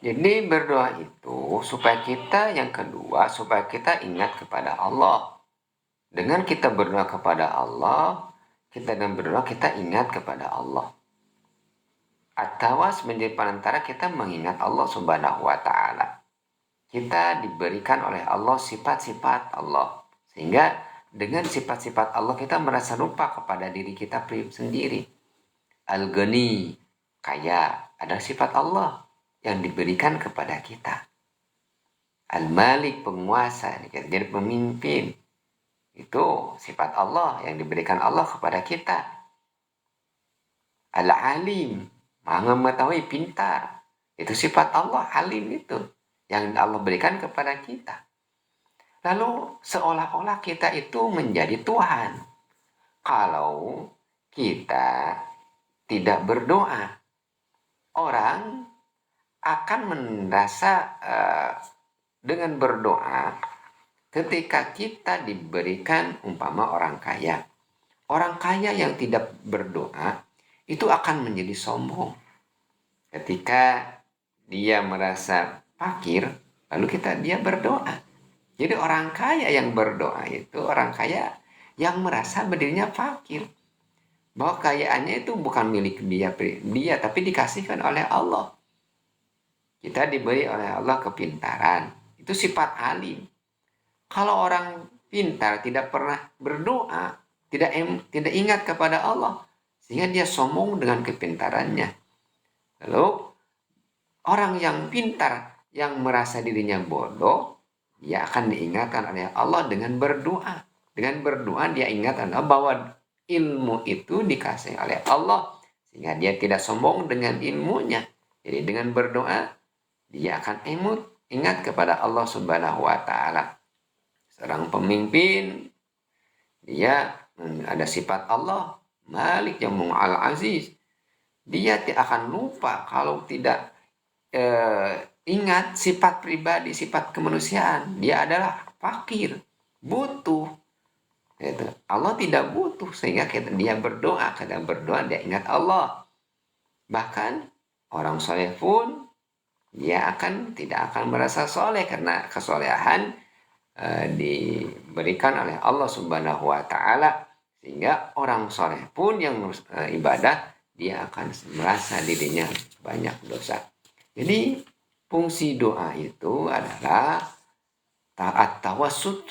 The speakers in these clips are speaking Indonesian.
Jadi berdoa itu supaya kita, yang kedua, supaya kita ingat kepada Allah. Dengan kita berdoa kepada Allah, kita dan berdoa kita ingat kepada Allah. Atau menjadi perantara kita mengingat Allah Subhanahu wa taala. Kita diberikan oleh Allah sifat-sifat Allah. Sehingga dengan sifat-sifat Allah kita merasa lupa kepada diri kita sendiri. Al-Ghani, kaya, adalah sifat Allah yang diberikan kepada kita. Al-Malik, penguasa, jadi pemimpin. Itu sifat Allah yang diberikan Allah kepada kita. Al-Alim, maha mengetahui, pintar. Itu sifat Allah, alim itu. Yang Allah berikan kepada kita. Lalu seolah-olah kita itu menjadi Tuhan. Kalau kita tidak berdoa, orang akan merasa dengan berdoa ketika kita diberikan umpama orang kaya. Orang kaya yang tidak berdoa itu akan menjadi sombong. Ketika dia merasa fakir, lalu dia berdoa. Jadi orang kaya yang berdoa itu orang kaya yang merasa dirinya fakir. Bahwa kayaannya itu bukan milik dia tapi dikasihkan oleh Allah. Kita diberi oleh Allah kepintaran. Itu sifat alim. Kalau orang pintar tidak pernah berdoa, tidak ingat kepada Allah, sehingga dia sombong dengan kepintarannya. Lalu orang yang pintar yang merasa dirinya bodoh, dia akan diingatkan oleh Allah dengan berdoa. Dengan berdoa dia ingat bahwa ilmu itu dikasih oleh Allah, sehingga dia tidak sombong dengan ilmunya. Jadi dengan berdoa dia akan ingat kepada Allah Subhanahu wa taala. Seorang pemimpin, dia ada sifat Allah, Malik yang Al-Aziz. Dia tidak akan lupa kalau tidak ingat sifat pribadi, sifat kemanusiaan. Dia adalah fakir, butuh. Gitu. Allah tidak butuh, sehingga dia berdoa. Kadang berdoa dia ingat Allah. Bahkan orang soleh pun dia tidak akan merasa soleh karena kesolehan diberikan oleh Allah Subhanahu wa taala, sehingga orang soleh pun yang ibadah dia akan merasa dirinya banyak dosa. Jadi fungsi doa itu adalah taat tawassut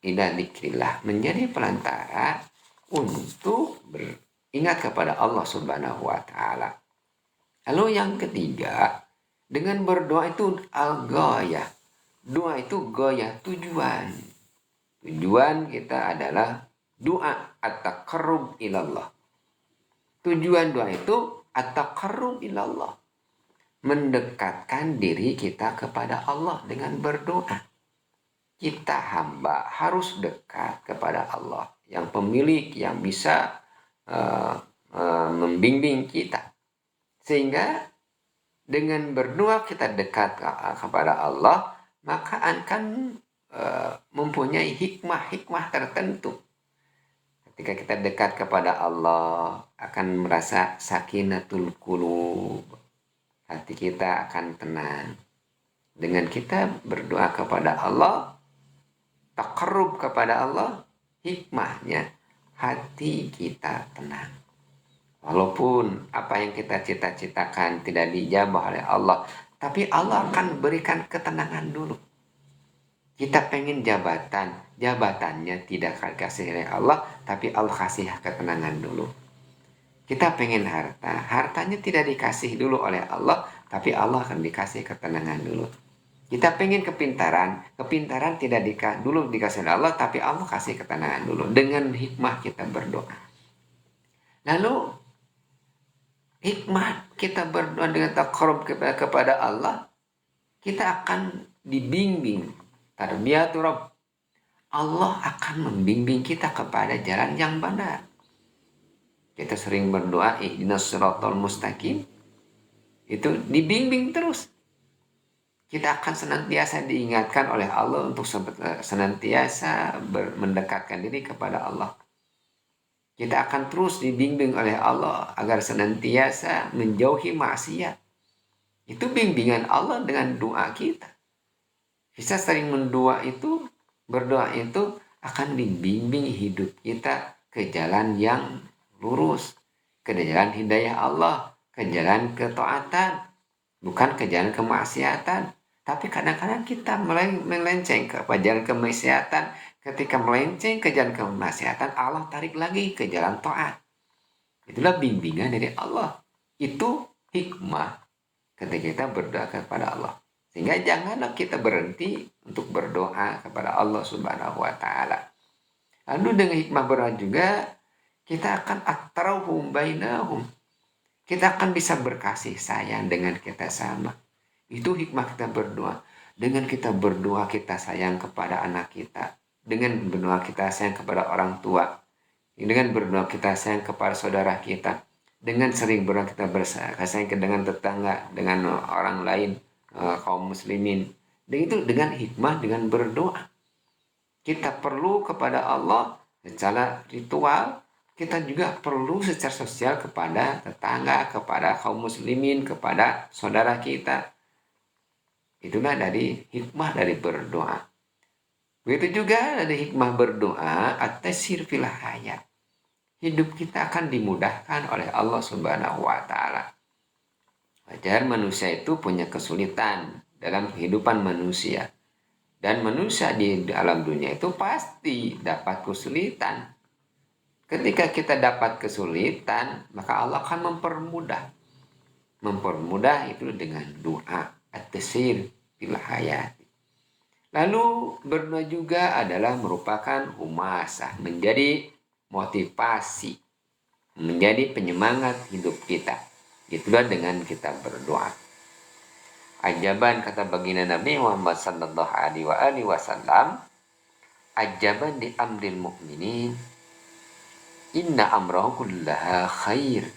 ila dzikrillah, menjadi perantara untuk beringat kepada Allah Subhanahu wa taala. Lalu yang ketiga, dengan berdoa itu al-ghayah. Doa itu gaya, tujuan. Tujuan kita adalah doa at-taqarrub ilallah. Tujuan doa itu at-taqarrub ilallah. Mendekatkan diri kita kepada Allah dengan berdoa. Kita hamba harus dekat kepada Allah, yang pemilik, yang bisa membimbing kita. Sehingga dengan berdoa kita dekat kepada Allah, maka akan mempunyai hikmah-hikmah tertentu. Ketika kita dekat kepada Allah, akan merasa sakinatul qulub. Hati kita akan tenang. Dengan kita berdoa kepada Allah, taqarrub kepada Allah, hikmahnya hati kita tenang. Walaupun apa yang kita cita-citakan tidak dijabah oleh Allah, tapi Allah akan berikan ketenangan dulu. Kita pengen jabatannya tidak dikasih oleh Allah, tapi Allah kasih ketenangan dulu. Kita pengen hartanya tidak dikasih dulu oleh Allah, tapi Allah akan dikasih ketenangan dulu. Kita pengen kepintaran tidak dulu dikasih oleh Allah, tapi Allah kasih ketenangan dulu. Dengan hikmah kita berdoa. Lalu hikmah kita berdoa dengan taqarrub kepada Allah, kita akan dibimbing. Tarbiyatul Rabb. Allah akan membimbing kita kepada jalan yang benar. Kita sering berdoa ihdinas siratal mustaqim. Itu dibimbing terus. Kita akan senantiasa diingatkan oleh Allah untuk senantiasa mendekatkan diri kepada Allah. Kita akan terus dibimbing oleh Allah agar senantiasa menjauhi maksiat. Itu bimbingan Allah dengan doa kita. Kita sering berdoa itu akan dibimbing hidup kita ke jalan yang lurus, ke jalan hidayah Allah, ke jalan ketaatan, bukan ke jalan kemaksiatan. Tapi kadang-kadang kita melenceng ke jalan kemaksiatan. Ketika melenceng ke jalan kemaksiatan, Allah tarik lagi ke jalan taat. Itulah bimbingan dari Allah. Itu hikmah ketika kita berdoa kepada Allah. Sehingga janganlah kita berhenti untuk berdoa kepada Allah Subhanahu wa taala. Lalu dengan hikmah berdoa juga kita akan atrauhum bainahum. Kita akan bisa berkasih sayang dengan kita sama. Itu hikmah kita berdoa. Dengan kita berdoa kita sayang kepada anak kita. Dengan berdoa kita sayang kepada orang tua. Dengan berdoa kita sayang kepada saudara kita. Dengan sering berdoa kita sayang dengan tetangga, dengan orang lain, kaum muslimin. Dan itu dengan hikmah, dengan berdoa. Kita perlu kepada Allah secara ritual, kita juga perlu secara sosial kepada tetangga, kepada kaum muslimin, kepada saudara kita. Itulah dari hikmah dari berdoa. Begitu juga dari hikmah berdoa, at-taysir fil hayat. Hidup kita akan dimudahkan oleh Allah Subhanahu wa taala. Wajar manusia itu punya kesulitan dalam kehidupan manusia. Dan manusia di alam dunia itu pasti dapat kesulitan. Ketika kita dapat kesulitan, maka Allah akan mempermudah. Mempermudah itu dengan doa, at-taysir fil hayat. Lalu berdoa juga adalah merupakan humasah, menjadi motivasi, menjadi penyemangat hidup kita. Itulah dengan kita berdoa. Ajaban kata baginda Nabi Muhammad sallallahu alaihi wasallam, ajaban di amril mu'minin, inna amrahu kullaha khair,